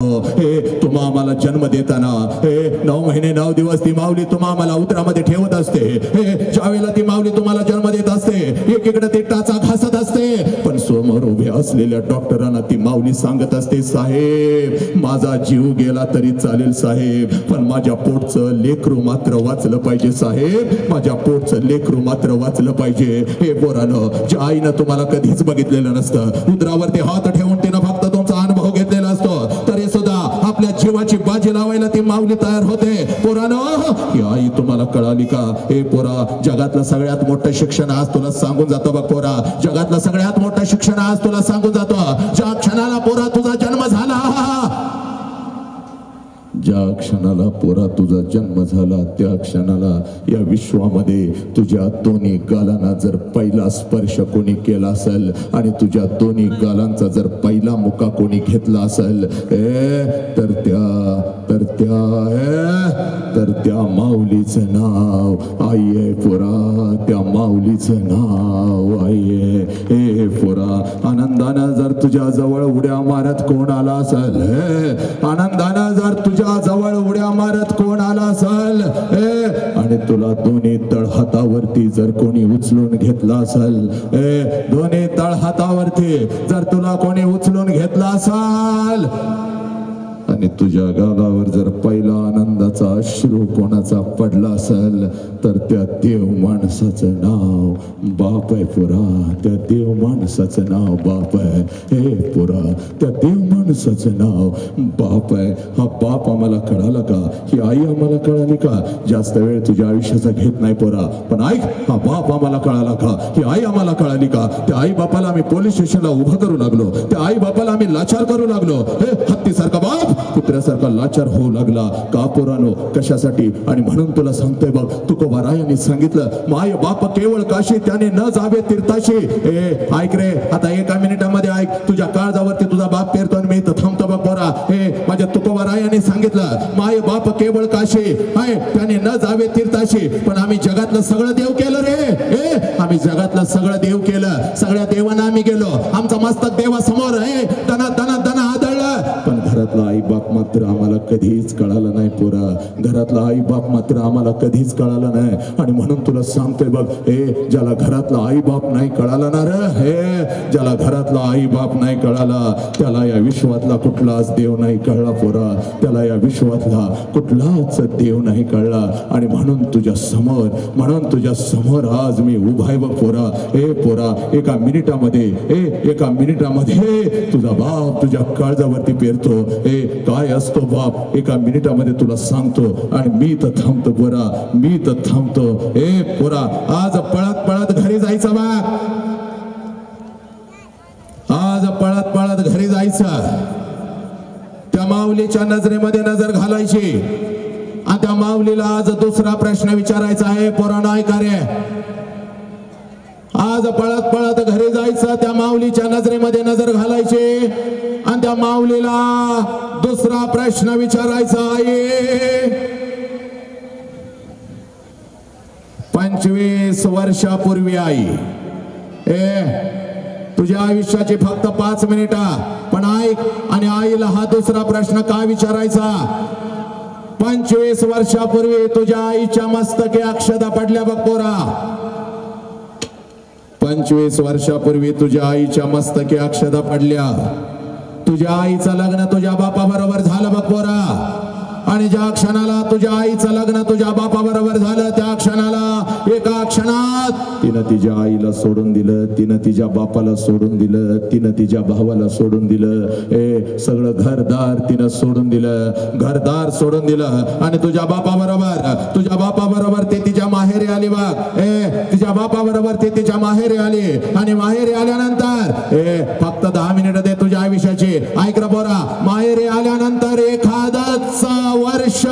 हे तुम्हा आम्हाला जन्म देताना 9 महिने 9 दिवस ती माऊली तुम्हा आम्हाला उदरामध्ये ठेवत असते. ज्यावेळेला ती माऊली तुम्हाला जन्म देत असते एकीकडे ती टाचा घासत असते, पण समोर उभे असलेल्या डॉक्टरांना ती माऊली सांगत असते, साहेब माझा जीव गेला तरी चालेल साहेब, पण माझ्या पोटचं लेकरू मात्र वाचलं पाहिजे साहेब, माझ्या पोटचं लेकरू मात्र वाचलं पाहिजे. हे पोरानं ज्या आईनं तुम्हाला कधीच बघितलेलं नसतं, उदरावरती हात ठेवून तिनं फक्त तुमचा अनुभव घेतलेला असतो, तरी सुद्धा आपल्या जीवाची बाजी लावायला ती माऊली तयार होते. पोरानं ही आई तुम्हाला कळाली का? हे पोरा, जगातलं सगळ्यात मोठं शिक्षण आज तुला सांगून जातो बघ पोरा, जगातलं सगळ्यात मोठं शिक्षण आज तुला सांगून जातो. ज्या क्षणाला पोरा तुझा जन्म झाला, ज्या क्षणाला पोरा तुझा जन्म झाला त्या क्षणाला या विश्वामध्ये तुझ्या दोन्ही गालांना जर पहिला स्पर्श कोणी केला असेल आणि तुझ्या दोन्ही गालांचा जर पहिला मुका कोणी घेतला असेल तर त्या माऊलीचं नाव आई आहे पोरा, त्या माऊलीचं नाव आई आहे. हे पोरा, आनंदानं जर तुझ्या जवळ उड्या मारत कोण आला असेल, आनंदानं जर तुझ्या जवळ उड्या मारत कोण आला असेल आणि तुला दोन्ही तळहातावरती जर कोणी उचलून घेतला असेल, दोन्ही तळहातावरती जर तुला कोणी उचलून घेतला असेल आणि तुझ्या गालावर जर पहिला आनंदाचा अश्रू कोणाचा पडला असेल तर त्या देव माणसाचं नाव बाप आहे पुरा, त्या देव माणसाचं नाव बाप आहे. हे पुरा, त्या देव माणसाचं नाव बाप आहे. हा बाप आम्हाला कळाला का? ही आई आम्हाला कळाली का? जास्त वेळ तुझ्या आयुष्याचा घेत नाही पोरा, पण ऐक, हा बाप आम्हाला कळाला का? ही आई आम्हाला कळाली का? त्या आई बापाला आम्ही पोलीस स्टेशनला उभं करू लागलो, त्या आई बापाला आम्ही लाचार करू लागलो. हे हत्तीसारखा बाप कुत्र्यासारखा लाचार होऊ लागला का पोरानो? कशासाठी? आणि म्हणून तुला सांगतोय बघ, तुकोबारायांनी सांगितलं, माय बाप केवळ काशी त्याने न जावे तीर्थाशी. ऐक रे, आता एका मिनिटामध्ये ऐक, तुझ्या काळजावरती तुझा बाप पेरतो आणि मी इथं थांबतो बघ पोरा. माझ्या तुकोबारायांनी सांगितलं, माय बाप केवळ काशी त्याने न जावे तीर्थाशी, पण आम्ही जगातलं सगळं देव केलं रे. आम्ही जगातलं सगळं देव केलं, सगळ्या देवांना आम्ही गेलो, आमचा मस्तक देवासमोर दना दना दना आदळलं, पण घरातला आई बाप मात्र आम्हाला कधीच कळाला नाही पोरा, घरातला आई बाप मात्र आम्हाला कधीच कळाला नाही. आणि म्हणून तुला सांगतोय बघ, ज्याला घरातला आई बाप नाही कळाला ना रे, ज्याला घरातला आई बाप नाही कळाला त्याला या विश्वातला कुठलाच देव नाही कळला पोरा, त्याला या विश्वातला कुठलाच देव नाही कळला. आणि म्हणून तुझ्या समोर आज मी उभा आहे बघ पोरा. पोरा, एका मिनिटामध्ये तुझा बाप तुझ्या काळजावरती पेरतो. काय असतो बाप एका मिनिटामध्ये तुला सांगतो, आणि मी तर थांबतो पोरा, मी तर थांबतो. पोरा, आज पळत पळत घरी जायचं बा, आज पळत पळत घरी जायचं, त्या माऊलीच्या नजरेमध्ये नजर घालायची आणि त्या माऊलीला आज दुसरा प्रश्न विचारायचा आहे. पोरांनो ऐका रे, आज पळत पळत घरी जायचं, त्या माऊलीच्या नजरेमध्ये नजर घालायची आणि त्या माऊलीला दुसरा प्रश्न विचारायचा आहे. 25 वर्षापूर्वी आई, तुझ्या आयुष्याची फक्त 5 मिनिटं, पण ऐक, आणि आईला हा दुसरा प्रश्न का विचारायचा? 25 वर्षापूर्वी तुझ्या आईच्या मस्तकी अक्षता पडल्या बघ पोरा. 25 वर्षापूर्वी तुझ्या आईच्या मस्तकी अक्षता पडल्या. तुझ्या आईचं लग्न तुझ्या बापा बरोबर झालं बघ पोरा, आणि ज्या क्षणाला तुझ्या आईचं लग्न तुझ्या बापा बरोबर झालं त्या क्षणाला एका क्षणात तिनं तिच्या आईला सोडून दिलं, तिनं तिच्या बापाला सोडून दिलं, तिनं तिच्या भावाला सोडून दिलं, सगळं घरदार तिनं सोडून दिलं, घरदार सोडून दिलं, आणि तुझ्या बापा बरोबर ते तिच्या माहेरी आली बघ. तिच्या बापा बरोबर ते तिच्या माहेरी आली, आणि माहेरी आल्यानंतर फक्त 10 मिनिटं दे तुझ्या आयुष्याची. ऐक रे पोरा, माहेरी आल्यानंतर एखादच वर्ष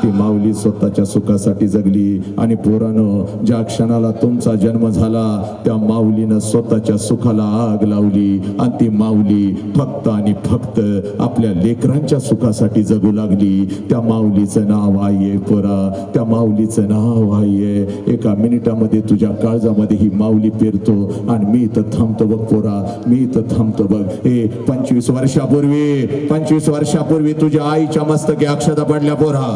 ती माऊली स्वतःच्या सुखासाठी जगली आणि पोरानं ज्या क्षणाला तुमचा जन्म झाला त्या माऊलीनं स्वतःच्या सुखाला आग लावली आणि ती माऊली फक्त आणि फक्त आपल्या लेकरांच्या सुखासाठी जगू लागली. त्या माऊलीचं नाव आहे पोरा, त्या माऊलीचं नाव आहे. एका मिनिटामध्ये तुझ्या काळजामध्ये ही माऊली पेरतो आणि मी इथं थांबतो बघ पोरा, मी इथं थांबतो बघ. 25 वर्षापूर्वी तुझ्या आईच्या मस्तकी अक्षता पडल्या पोरा.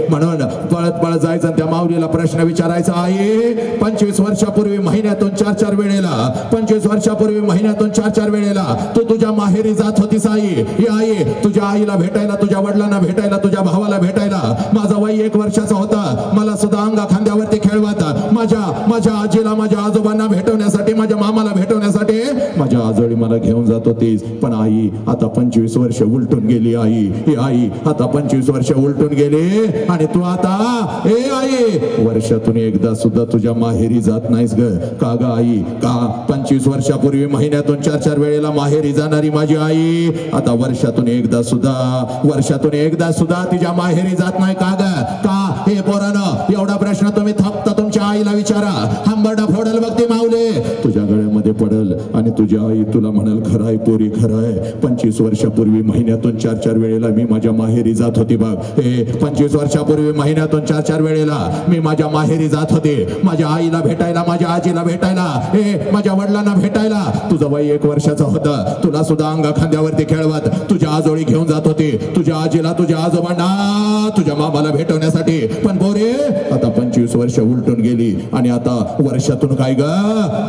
म्हणून पळत पळत जायचं त्या माऊलीला प्रश्न विचारायचा, आई 25 वर्षापूर्वी महिन्यातून 4-4 वेळेला 25 वर्षापूर्वी महिन्यातून 4-4 वेळेला तू तुझ्या माहेरी जात होतीस आई. ही आई तुझ्या आईला भेटायला, तुझ्या वडिलांना भेटायला, तुझ्या भावाला भेटायला. माझा वय 1 वर्षाचा होता, मला सुद्धा अंगा खांद्यावरती खेळवाता. माझ्या आजीला, माझ्या आजोबांना भेटवण्यासाठी, माझ्या मामाला भेटवण्यासाठी माझ्या आजोळी मला घेऊन जात होतीस. पण आई आता 25 वर्ष उलटून गेली आई. ही आई आता 25 वर्ष उलटून गेली आणि तू आता आई वर्षातून एकदा सुद्धा तुझ्या माहेरी जात नाहीस ग. का ग आई? का 25 वर्षापूर्वी महिन्यातून 4-4 वेळेला माहेरी जाणारी माझी आई आता वर्षातून एकदा सुद्धा तिच्या माहेरी जात नाही का ग? का? हे पोरानं एवढा प्रश्न तुम्ही फक्त तुमच्या आईला विचारा. हंबरडा फोडल बघ ती माऊली, तुझ्या गळ्यामध्ये पडल आणि तुझी आई तुला म्हणाल, खरंय पोरी खरंय, 25 वर्षापूर्वी महिन्यातून 4-4 वेळेला मी माझ्या माहेरी जात होती बघ. 25 वर्षापूर्वी महिन्यातून 4-4 वेळेला मी माझ्या माहेरी जात होते, माझ्या आईला भेटायला, माझ्या आजीला भेटायला, माझ्या वडिलांना भेटायला. तुझं वय 1 वर्षाचं होतं, तुला सुद्धा अंगा खांद्यावरती खेळवत तुझ्या आजोळी घेऊन जात होते, तुझ्या आजीला, तुझ्या आजोबांना, तुझ्या मामाला भेटवण्यासाठी. पण पोरे आता 25 वर्ष उलटून गेली आणि आता वर्षातून काय ग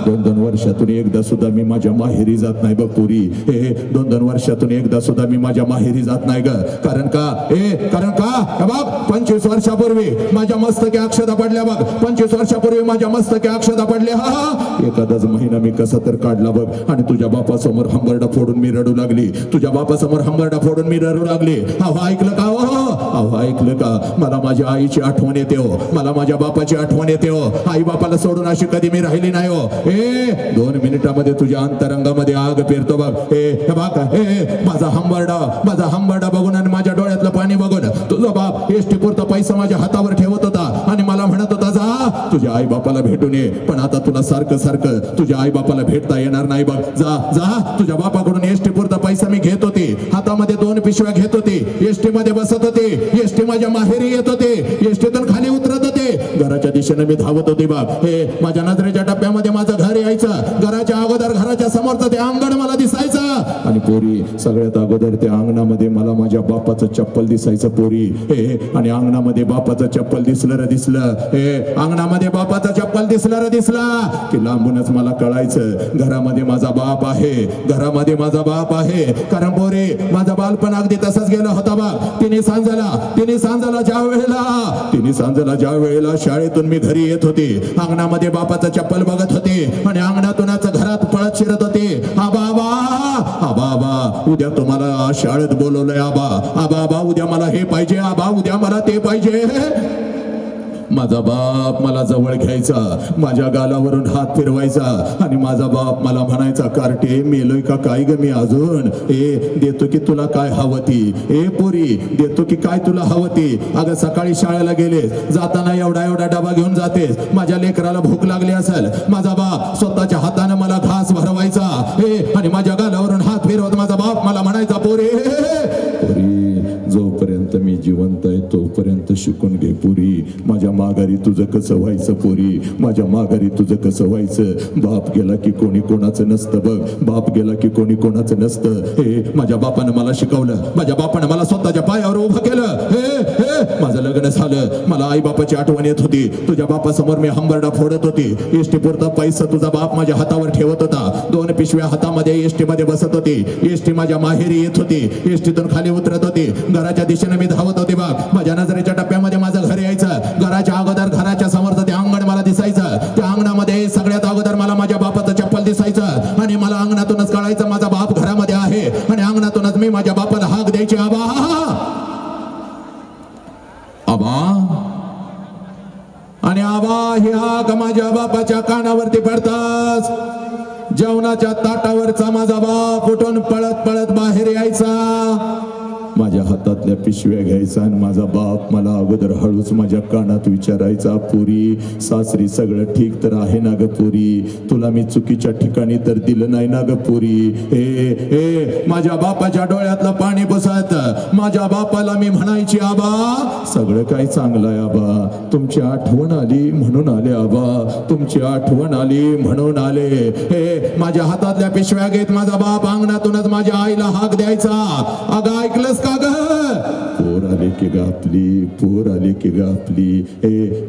2-2 वर्षातून एकदा सुद्धा मी माझ्या माहेरी जात नाही बघ पोरी. 2-2 वर्षातून एकदा सुद्धा मी माझ्या माहेरी जात नाही ग. कारण का बघ 25 वर्षापूर्वी माझ्या मस्तकी अक्षता पडल्या बघ. 25 वर्षापूर्वी माझ्या मस्तकी अक्षता पडल्या. एखादाच महिना मी कसा तर काढला बघ आणि तुझ्या बापासमोर हंबरडा फोडून मी रडू लागली. तुझ्या बापासमोर हंबरडा फोडून मी रडू लागली. ऐकलं का? ऐकलं का? मला माझ्या आईची आठवण येते हो, मला माझ्या बापाची आठवण येते हो. आई बापाला सोडून अशी कधी मी राहिली नाही हो. 2 मिनिटामध्ये तुझ्या अंतरंगामध्ये आग पेरतो बघ. माझा हंबरडा बघून आणि माझ्या डोळ्यातलं पाणी बघून तुझा बाप एसटी पुरता पैसा माझ्या हातावर ठेवत होता आणि मला म्हणत होता, जा तुझ्या आई बापाला भेटून ये. पण आता तुला सारखं तुझ्या आई बापाला भेटता येणार नाही बघ. जा तुझ्या बापाकडून एसटी पुरता पैसा मी घेत होते, हातामध्ये 2 पिशव्या घेत होते, एसटी मध्ये बसत होते, एसटी माझ्या माहेरी येत होते, एसटीतून खाली उतरत होते, घराच्या दिशेने मी धावत होते बघ. माझ्या नजरेच्या टप्प्यामध्ये माझं घर यायचं, घराच्या अगोदर घराच्या समोरचं ते अंगण मला दिसायचं आणि पोरी सगळ्यात अगोदर त्या अंगणामध्ये मला माझ्या बापाचं चप्पल दिसायचं पोरी. आणि अंगणामध्ये बापाचं चप्पल दिसलं अंगणामध्ये बापाचं चप्पल दिसला की लांबूनच मला कळायचं घरामध्ये माझा बाप आहे, घरामध्ये माझा बाप आहे. कारण पोरी माझा बालपण अगदी तसंच गेला होता बघ. तिने सांजाला ज्या वेळेला शाळेतून मी घरी येत होते, अंगणामध्ये बापाचं चप्पल बघत होते आणि अंगणातूनच घरात पळत शिरत होते. आबा उद्या तुम्हाला शाळेत बोलवलंय, आबा उद्या मला हे पाहिजे, आबा उद्या मला ते पाहिजे. माझा बाप मला जवळ घ्यायचा, माझ्या गालावरून हात फिरवायचा आणि माझा बाप मला म्हणायचा, कार्टे मेलोय का काय ग मी अजून? देतो की तुला काय हवं ती? पोरी देतो की काय तुला हवं ती? अगं सकाळी शाळेला गेलेस, जाताना एवढा डबा घेऊन जातेस, माझ्या लेकराला भूक लागली असेल, माझा बाप स्वतःच्या हाताने मला घास भरवायचा आणि माझ्या गालावरून हात फिरवत माझा बाप मला म्हणायचा, पोरी जोपर्यंत मी जिवंत आहे तोपर्यंत शिकून घे पोरी, माझ्या माघारी तुझं कसं व्हायचं पोरी, माझ्या माघारी तुझं कसं व्हायचं. बाप गेला की कोणी कोणाचं नसतं बघ, बाप गेला की कोणी कोणाचं नसतं. माझ्या बापानं मला शिकवलं, माझ्या बापानं मला स्वतःच्या पायावर उभं केलं. माझं लग्न झालं, मला आई बापाची आठवण येत होती, तुझ्या बापासमोर मी हंबरडा फोडत होती, एसटी पुरता पैसा तुझा बाप माझ्या हातावर ठेवत होता, 2 पिशव्या हातामध्ये एसटी मध्ये बसत होती, एसटी माझ्या माहेरी येत होती, एसटीतून खाली उतरत होती, घराच्या दिशेने मी धावत होते बघ. माझ्या नजरेच्या टप्प्यामध्ये माझं घर यायचं, घराच्या अगोदर घराच्या समोरचं ते अंगण मला दिसायचं, त्या अंगणामध्ये सगळ्यात अगोदर मला माझ्या बापाचं चप्पल दिसायचं आणि मला अंगणातूनच कळायचं माझा बाप घरामध्ये आहे आणि अंगणातूनच मी माझ्या बापाला हाक द्यायची, आबा. आणि आबा ही हाक माझ्या बापाच्या कानावरती पडताच जेवणाच्या ताटावरचा माझा बाप उठून पळत बाहेर यायचा. माझ्या हातातल्या पिशव्या घ्यायचा आणि माझा बाप मला अगोदर हळूच माझ्या कानात विचारायचा, पुरी सासरी सगळं ठीक तर आहे ना ग पुरी, तुला मी चुकीच्या ठिकाणी तर दिलं नाही ना ग पुरी. ए माझ्या बापाच्या डोळ्यातलं पाणी बसत माझ्या बापाला मी म्हणायची, आबा सगळं काय चांगलं आहे आबा, तुमची आठवण आली म्हणून आले आबा, तुमची आठवण आली म्हणून आले. हे माझ्या हातातल्या पिशव्या घेत माझा बाप अंगणातूनच माझ्या आईला हाक द्यायचा, अगं ऐकलंस का ग, पोर आले की ग आपली, पोर आले की ग आपली. हे